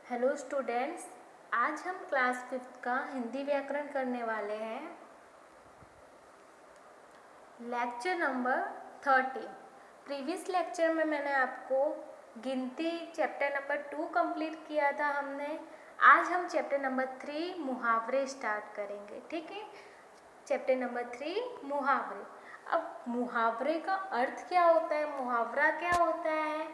Hello students, आज हम class 5th का हिंदी व्याकरण करने वाले हैं। Lecture number 30। प्रीवियस लेक्चर में मैंने आपको गिनती चैप्टर नंबर 2 कंप्लीट किया था हमने। आज हम चैप्टर नंबर 3 मुहावरे स्टार्ट करेंगे। ठीक है, चैप्टर नंबर 3 मुहावरे। अब मुहावरे का अर्थ क्या होता है, मुहावरा क्या होता है,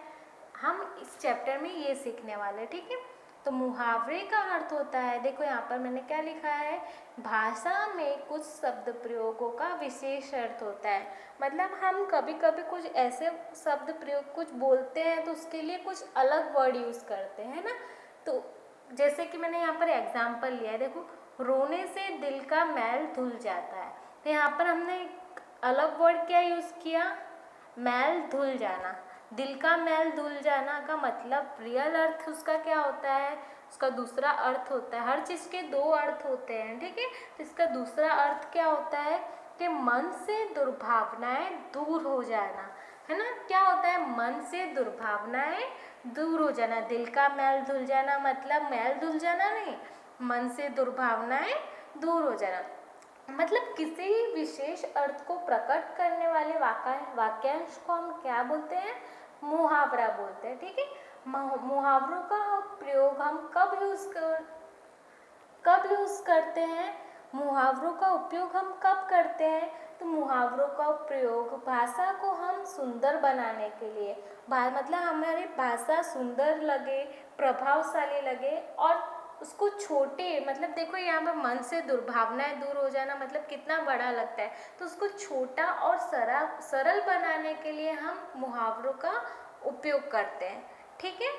हम इस चैप्टर में ये सीखने वाले। ठीक है, तो मुहावरे का अर्थ होता है, देखो यहाँ पर मैंने क्या लिखा है, भाषा में कुछ शब्द प्रयोगों का विशेष अर्थ होता है। मतलब हम कभी कभी कुछ ऐसे शब्द प्रयोग कुछ बोलते हैं तो उसके लिए कुछ अलग वर्ड यूज़ करते हैं ना। तो जैसे कि मैंने यहाँ पर एग्जाम्पल लिया है, देखो, रोने से दिल का मैल धुल जाता है। तो यहाँ पर हमने एक अलग वर्ड क्या यूज़ किया, मैल धुल जाना। दिल का मैल धुल जाना का मतलब रियल अर्थ उसका क्या होता है, उसका दूसरा अर्थ होता है, हर चीज़ के दो अर्थ होते हैं। ठीक है, तो इसका दूसरा अर्थ क्या होता है कि मन से दुर्भावनाएं दूर हो जाना, है ना। क्या होता है, मन से दुर्भावनाएं दूर हो जाना। दिल का मैल धुल जाना मतलब मैल धुल जाना नहीं, मन से दुर्भावनाएं दूर हो जाना। मतलब किसी विशेष अर्थ को प्रकट करने वाले वाक्यांश को हम क्या बोलते हैं, मुहावरा बोलते हैं। ठीक है, मुहावरों का प्रयोग हम कब यूज करते हैं, मुहावरों का उपयोग हम कब करते हैं, तो मुहावरों का प्रयोग भाषा को हम सुंदर बनाने के लिए, मतलब हमारी भाषा सुंदर लगे, प्रभावशाली लगे और उसको छोटे, मतलब देखो यहाँ पर मन से दुर्भावनाएं दूर हो जाना मतलब कितना बड़ा लगता है, तो उसको छोटा और सरल बनाने के लिए हम मुहावरों का उपयोग करते हैं। ठीक है,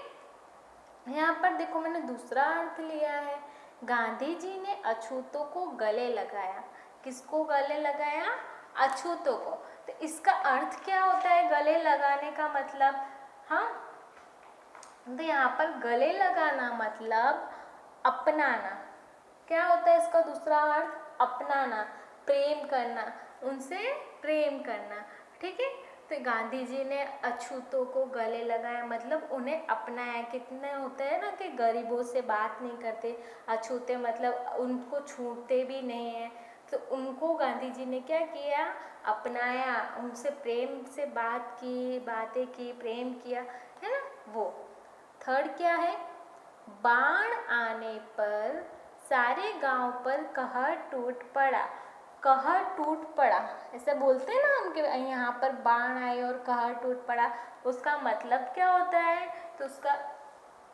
यहाँ पर देखो मैंने दूसरा अर्थ लिया है, गांधी जी ने अछूतों को गले लगाया। किसको गले लगाया, अछूतों को। तो इसका अर्थ क्या होता है गले लगाने का मतलब, हाँ, तो यहाँ पर गले लगाना मतलब अपनाना। क्या होता है इसका दूसरा अर्थ, अपनाना, प्रेम करना, उनसे प्रेम करना। ठीक है, तो गांधी जी ने अछूतों को गले लगाया मतलब उन्हें अपनाया। कितने होते हैं ना कि गरीबों से बात नहीं करते, अछूते मतलब उनको छूते भी नहीं हैं, तो उनको गांधी जी ने क्या किया, अपनाया, उनसे प्रेम से बात की, बातें की, प्रेम किया, है ना वो। थर्ड क्या है, बाढ़ आने पर सारे गांव पर कहर टूट पड़ा। कहर टूट पड़ा ऐसे बोलते हैं ना हम कि यहाँ पर बाढ़ आई और कहर टूट पड़ा, उसका मतलब क्या होता है, तो उसका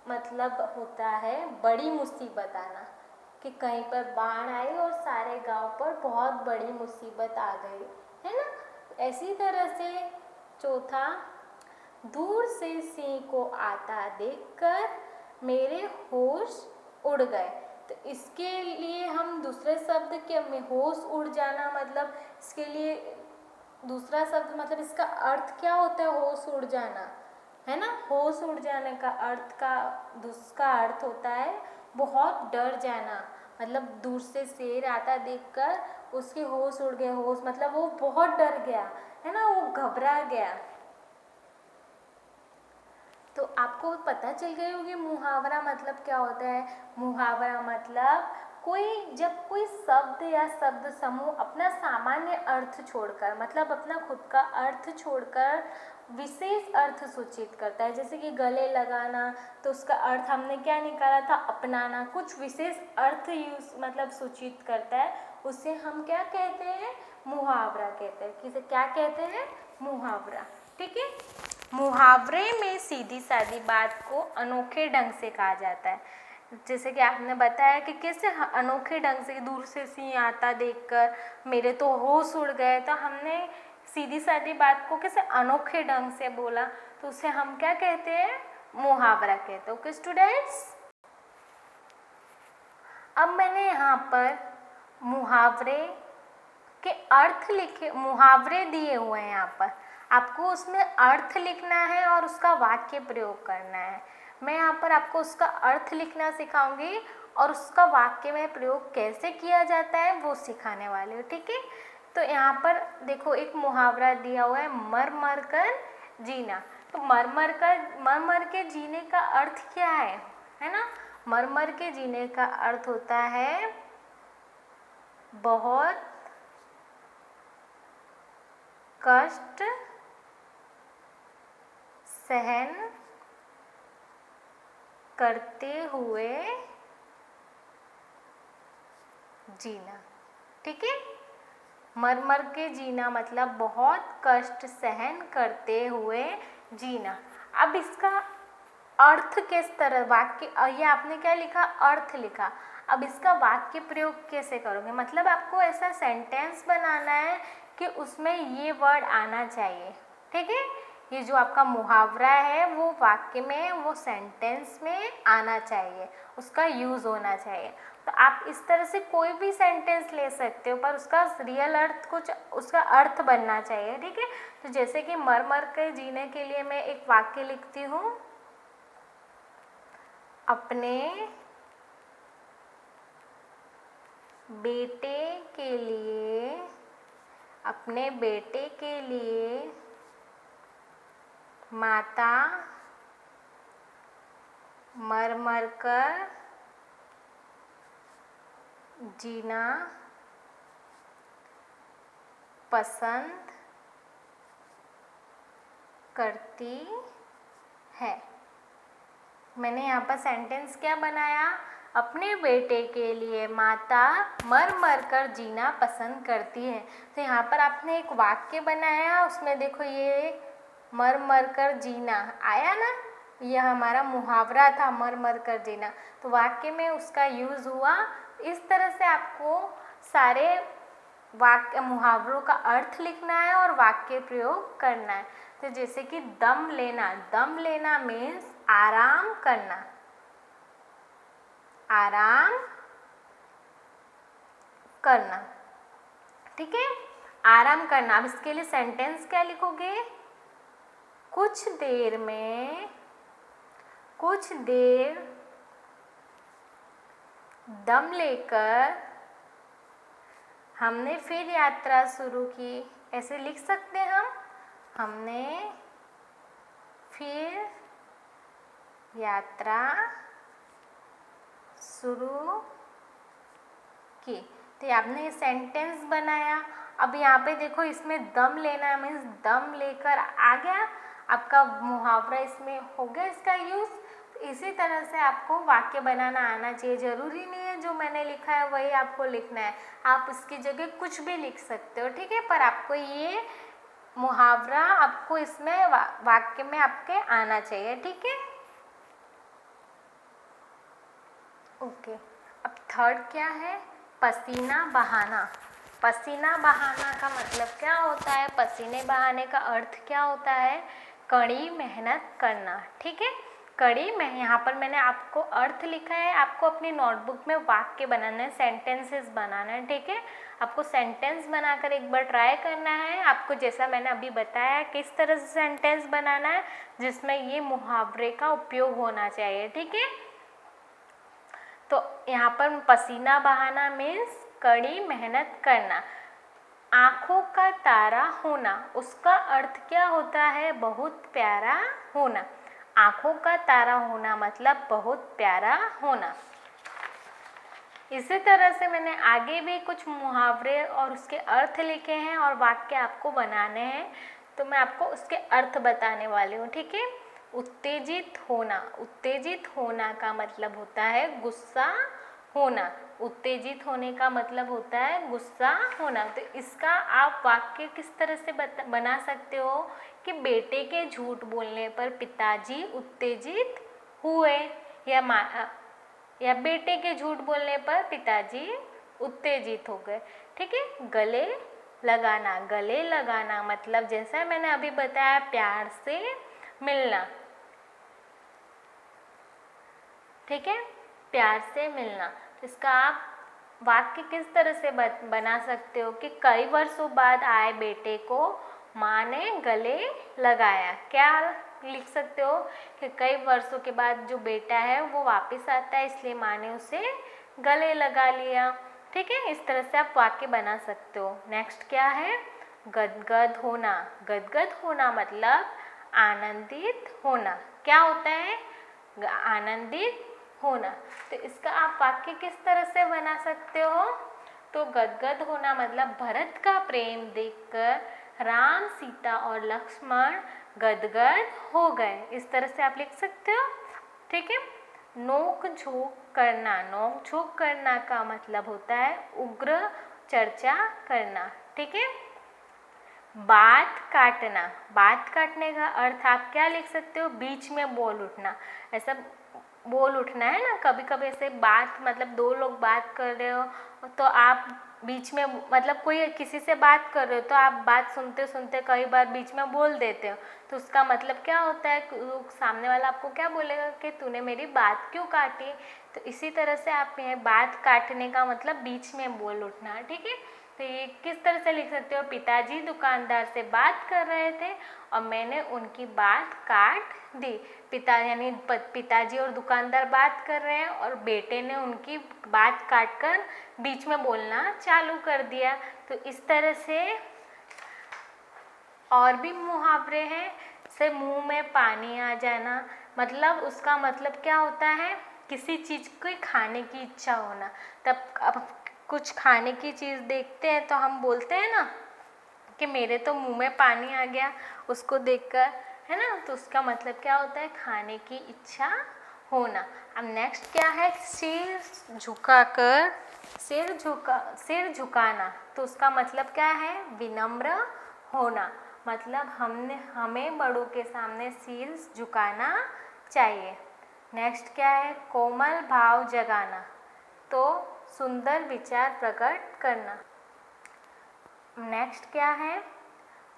मतलब होता है बड़ी मुसीबत आना, कि कहीं पर बाढ़ आई और सारे गांव पर बहुत बड़ी मुसीबत आ गई, है ना। ऐसी तरह से चौथा, दूर से सिंह को आता देखकर मेरे होश उड़ गए। तो इसके लिए हम दूसरे शब्द के में होश उड़ जाना मतलब इसके लिए दूसरा शब्द मतलब इसका अर्थ क्या होता है, होश उड़ जाना, है ना। होश उड़ जाने का अर्थ का दूसरा अर्थ होता है बहुत डर जाना। मतलब दूर से शेर आता देखकर उसके होश उड़ गए, होश मतलब वो बहुत डर गया, है ना, वो घबरा गया। तो आपको पता चल गई होगी मुहावरा मतलब क्या होता है। मुहावरा मतलब जब कोई शब्द या शब्द समूह अपना सामान्य अर्थ छोड़कर, मतलब अपना खुद का अर्थ छोड़कर विशेष अर्थ सूचित करता है। जैसे कि गले लगाना, तो उसका अर्थ हमने क्या निकाला था, अपनाना। कुछ विशेष अर्थ मतलब सूचित करता है, उसे हम क्या कहते हैं, मुहावरा कहते हैं। किसे क्या कहते हैं, मुहावरा। ठीक है, मुहावरे में सीधी सादी बात को अनोखे ढंग से कहा जाता है। जैसे कि आपने बताया कि कैसे अनोखे ढंग से, दूर से सिंह आता देखकर मेरे तो होश उड़ गए, तो हमने सीधी सादी बात को कैसे अनोखे ढंग से बोला, तो उसे हम क्या कहते हैं, मुहावरा कहते हैं। ओके स्टूडेंट्स, अब मैंने यहाँ पर मुहावरे के अर्थ लिखे, मुहावरे दिए हुए हैं। यहाँ पर आपको उसमें अर्थ लिखना है और उसका वाक्य प्रयोग करना है। मैं यहाँ पर आपको उसका अर्थ लिखना सिखाऊंगी और उसका वाक्य में प्रयोग कैसे किया जाता है वो सिखाने वाली हूँ। ठीक है, तो यहाँ पर देखो एक मुहावरा दिया हुआ है, मर मर कर जीना। तो मर मर के जीने का अर्थ क्या है, है ना। मर मर के जीने का अर्थ होता है बहुत कष्ट सहन करते हुए जीना। ठीक है, मर मर के जीना मतलब बहुत कष्ट सहन करते हुए जीना। अब इसका अर्थ किस तरह वाक्य, ये आपने क्या लिखा, अर्थ लिखा। अब इसका वाक्य प्रयोग कैसे करोगे, मतलब आपको ऐसा सेंटेंस बनाना है कि उसमें ये वर्ड आना चाहिए। ठीक है, ये जो आपका मुहावरा है वो वाक्य में, वो सेंटेंस में आना चाहिए, उसका यूज़ होना चाहिए। तो आप इस तरह से कोई भी सेंटेंस ले सकते हो, पर उसका रियल अर्थ कुछ, उसका अर्थ बनना चाहिए। ठीक है, तो जैसे कि मर मर कर जीने के लिए मैं एक वाक्य लिखती हूँ, अपने बेटे के लिए, अपने बेटे के लिए माता मर मर कर जीना पसंद करती है। मैंने यहाँ पर सेंटेंस क्या बनाया, अपने बेटे के लिए माता मर मर कर जीना पसंद करती है। तो यहाँ पर आपने एक वाक्य बनाया, उसमें देखो ये मर मर कर जीना आया ना, यह हमारा मुहावरा था, मर मर कर जीना। तो वाक्य में उसका यूज़ हुआ। इस तरह से आपको सारे वाक्य मुहावरों का अर्थ लिखना है और वाक्य प्रयोग करना है। तो जैसे कि दम लेना मीन्स आराम करना, आराम करना। ठीक है, आराम करना। अब इसके लिए सेंटेंस क्या लिखोगे, कुछ देर दम लेकर हमने फिर यात्रा शुरू की, ऐसे लिख सकते हैं हम, हमने फिर यात्रा शुरू की। तो आपने ये सेंटेंस बनाया। अब यहाँ पे देखो, इसमें दम लेना मीन्स दम लेकर आ गया, आपका मुहावरा इसमें हो गया इसका यूज़। तो इसी तरह से आपको वाक्य बनाना आना चाहिए। ज़रूरी नहीं है जो मैंने लिखा है वही आपको लिखना है, आप उसकी जगह कुछ भी लिख सकते हो। ठीक है, पर आपको ये मुहावरा आपको इसमें वाक्य में आपके आना चाहिए। ठीक है, ओके। अब थर्ड क्या है, पसीना बहाना। पसीना बहाना का मतलब क्या होता है, पसीने बहाने का अर्थ क्या होता है, कड़ी मेहनत करना। ठीक है, कड़ी में यहाँ पर मैंने आपको अर्थ लिखा है, आपको अपनी नोटबुक में वाक्य बनाना है, सेंटेंसेस बनाना है। ठीक है, आपको सेंटेंस बनाकर एक बार ट्राई करना है। आपको जैसा मैंने अभी बताया किस तरह से सेंटेंस बनाना है जिसमें ये मुहावरे का उपयोग होना चाहिए। ठीक है, तो यहाँ पर पसीना बहाना मीन्स कड़ी मेहनत करना। आँखों का तारा होना, उसका अर्थ क्या होता है, बहुत प्यारा होना। आँखों का तारा होना मतलब बहुत प्यारा होना। इसी तरह से मैंने आगे भी कुछ मुहावरे और उसके अर्थ लिखे हैं और वाक्य आपको बनाने हैं, तो मैं आपको उसके अर्थ बताने वाली हूँ। ठीक है, उत्तेजित होना, उत्तेजित होना का मतलब होता है गुस्सा होना। उत्तेजित होने का मतलब होता है गुस्सा होना। तो इसका आप वाक्य किस तरह से बना सकते हो कि बेटे के झूठ बोलने पर पिताजी उत्तेजित हुए, या बेटे के झूठ बोलने पर पिताजी उत्तेजित हो गए। ठीक है, गले लगाना, गले लगाना मतलब जैसा मैंने अभी बताया प्यार से मिलना। ठीक है, प्यार से मिलना। इसका आप वाक्य किस तरह से बना सकते हो कि कई वर्षों बाद आए बेटे को माँ ने गले लगाया। क्या लिख सकते हो कि कई वर्षों के बाद जो बेटा है वो वापस आता है, इसलिए माँ ने उसे गले लगा लिया। ठीक है, इस तरह से आप वाक्य बना सकते हो। नेक्स्ट क्या है, गदगद होना। गदगद होना मतलब आनंदित होना। क्या होता है, आनंदित होना। तो इसका आप वाक्य किस तरह से बना सकते हो? तो गदगद होना मतलब भरत का प्रेम देखकर राम, सीता और लक्ष्मण गदगद हो गए। इस तरह से आप लिख सकते हो। ठीक है। नोक झोंक करना, नोक झोंक करना का मतलब होता है उग्र चर्चा करना। ठीक है। बात काटना, बात काटने का अर्थ आप क्या लिख सकते हो? बीच में बोल उठना। ऐसा बोल उठना है ना, कभी कभी ऐसे बात मतलब दो लोग बात कर रहे हो तो आप बीच में मतलब कोई किसी से बात कर रहे हो तो आप बात सुनते सुनते कई बार बीच में बोल देते हो, तो उसका मतलब क्या होता है? सामने वाला आपको क्या बोलेगा कि तूने मेरी बात क्यों काटी। तो इसी तरह से आप यहाँ बात काटने का मतलब बीच में बोल उठना। ठीक है। तो ये किस तरह से लिख सकते हो? पिताजी दुकानदार से बात कर रहे थे और मैंने उनकी बात काट दी। यानी पिताजी और दुकानदार बात कर रहे हैं और बेटे ने उनकी बात काटकर बीच में बोलना चालू कर दिया। तो इस तरह से और भी मुहावरे हैं। से मुंह में पानी आ जाना, मतलब उसका मतलब क्या होता है? किसी चीज़ को खाने की इच्छा होना। तब अब कुछ खाने की चीज़ देखते हैं तो हम बोलते हैं ना कि मेरे तो मुंह में पानी आ गया उसको देखकर, है ना। तो उसका मतलब क्या होता है? खाने की इच्छा होना। अब नेक्स्ट क्या है? सिर झुकाकर, सिर झुकाना। तो उसका मतलब क्या है? विनम्र होना। मतलब हमें बड़ों के सामने सिर झुकाना चाहिए। नेक्स्ट क्या है? कोमल भाव जगाना, तो सुंदर विचार प्रकट करना। नेक्स्ट क्या है?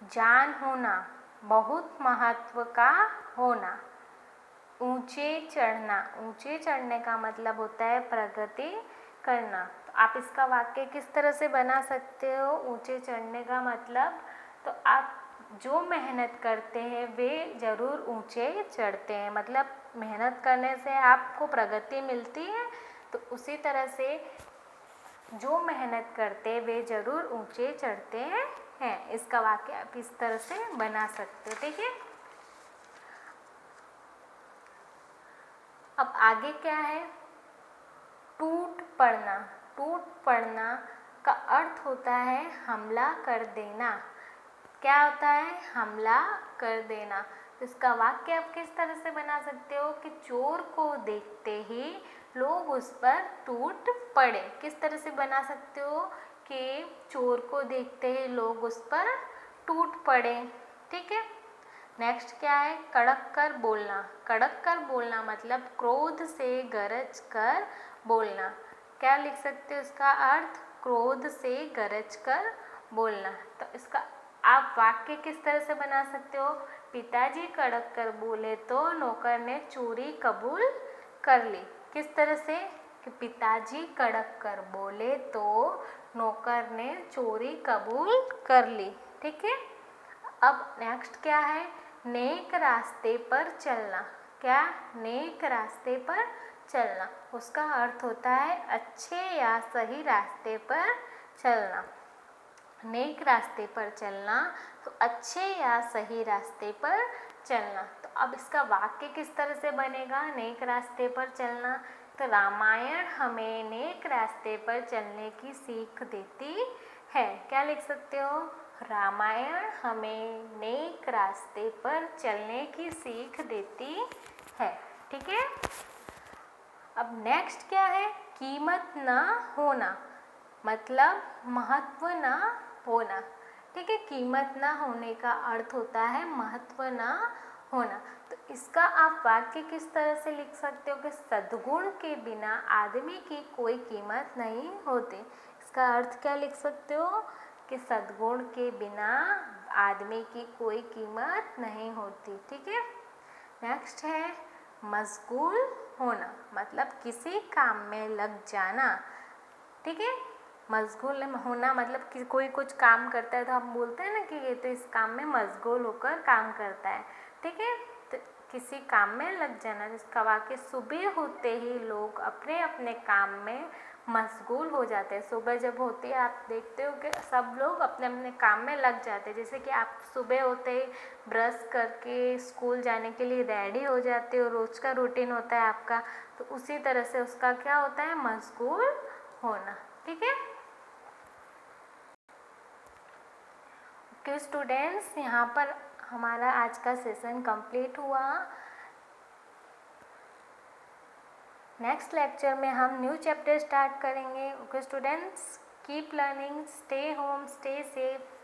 जान होना, बहुत महत्व का होना। ऊंचे चढ़ना, ऊंचे चढ़ने का मतलब होता है प्रगति करना। तो आप इसका वाक्य किस तरह से बना सकते हो? ऊंचे चढ़ने का मतलब, तो आप जो मेहनत करते हैं वे ज़रूर ऊंचे चढ़ते हैं, मतलब मेहनत करने से आपको प्रगति मिलती है। तो उसी तरह से जो मेहनत करते हैं वे ज़रूर ऊंचे चढ़ते हैं। इसका वाक्य आप इस तरह से बना सकते हो। ठीक है। अब आगे क्या है? टूट पड़ना, टूट पड़ना का अर्थ होता है हमला कर देना। क्या होता है? हमला कर देना। इसका वाक्य आप किस तरह से बना सकते हो? कि चोर को देखते ही लोग उस पर टूट पड़े। किस तरह से बना सकते हो? कि चोर को देखते ही लोग उस पर टूट पड़े। ठीक है। नेक्स्ट क्या है? कड़क कर बोलना, कड़क कर बोलना मतलब क्रोध से गरज कर बोलना। क्या लिख सकते हो इसका अर्थ? क्रोध से गरज कर बोलना। तो इसका आप वाक्य किस तरह से बना सकते हो? पिताजी कड़क कर बोले तो नौकर ने चोरी कबूल कर ली। किस तरह से? कि पिताजी कड़क कर बोले तो नौकर ने चोरी कबूल कर ली। ठीक है। अब नेक्स्ट क्या है? नेक रास्ते पर चलना। क्या? नेक रास्ते पर चलना। उसका अर्थ होता है अच्छे या सही रास्ते पर चलना। नेक रास्ते पर चलना, तो अच्छे या सही रास्ते पर चलना। तो अब इसका वाक्य किस तरह से बनेगा? नेक रास्ते पर चलना। तो रामायण हमें नेक रास्ते पर चलने की सीख देती है। क्या लिख सकते हो? रामायण हमें नेक रास्ते पर चलने की सीख देती है। ठीक है। अब नेक्स्ट क्या है? कीमत ना होना, मतलब महत्व ना होना। ठीक है। कीमत ना होने का अर्थ होता है महत्व ना होना। तो इसका आप वाक्य किस तरह से लिख सकते हो? कि सद्गुण के बिना आदमी की कोई कीमत नहीं होती। इसका अर्थ क्या लिख सकते हो? कि सद्गुण के बिना आदमी की कोई कीमत नहीं होती। ठीक है। नेक्स्ट है मशगूल होना, मतलब किसी काम में लग जाना। ठीक है। मशगूल होना मतलब कि कोई कुछ काम करता है तो हम बोलते हैं ना कि ये तो इस काम में मशगूल होकर काम करता है। ठीक है। तो किसी काम में लग जाना, जिसका वाक्य सुबह होते ही लोग अपने अपने काम में मशगूल हो जाते हैं। सुबह जब होती है आप देखते हो कि सब लोग अपने अपने काम में लग जाते हैं। जैसे कि आप सुबह होते ही ब्रश करके स्कूल जाने के लिए रेडी हो जाते हो, रोज़ का रूटीन होता है आपका, तो उसी तरह से उसका क्या होता है, मशगूल होना। ठीक है। ओके स्टूडेंट्स, यहाँ पर हमारा आज का सेशन कंप्लीट हुआ। नेक्स्ट लेक्चर में हम न्यू चैप्टर स्टार्ट करेंगे। Okay students, keep learning, stay home, stay safe.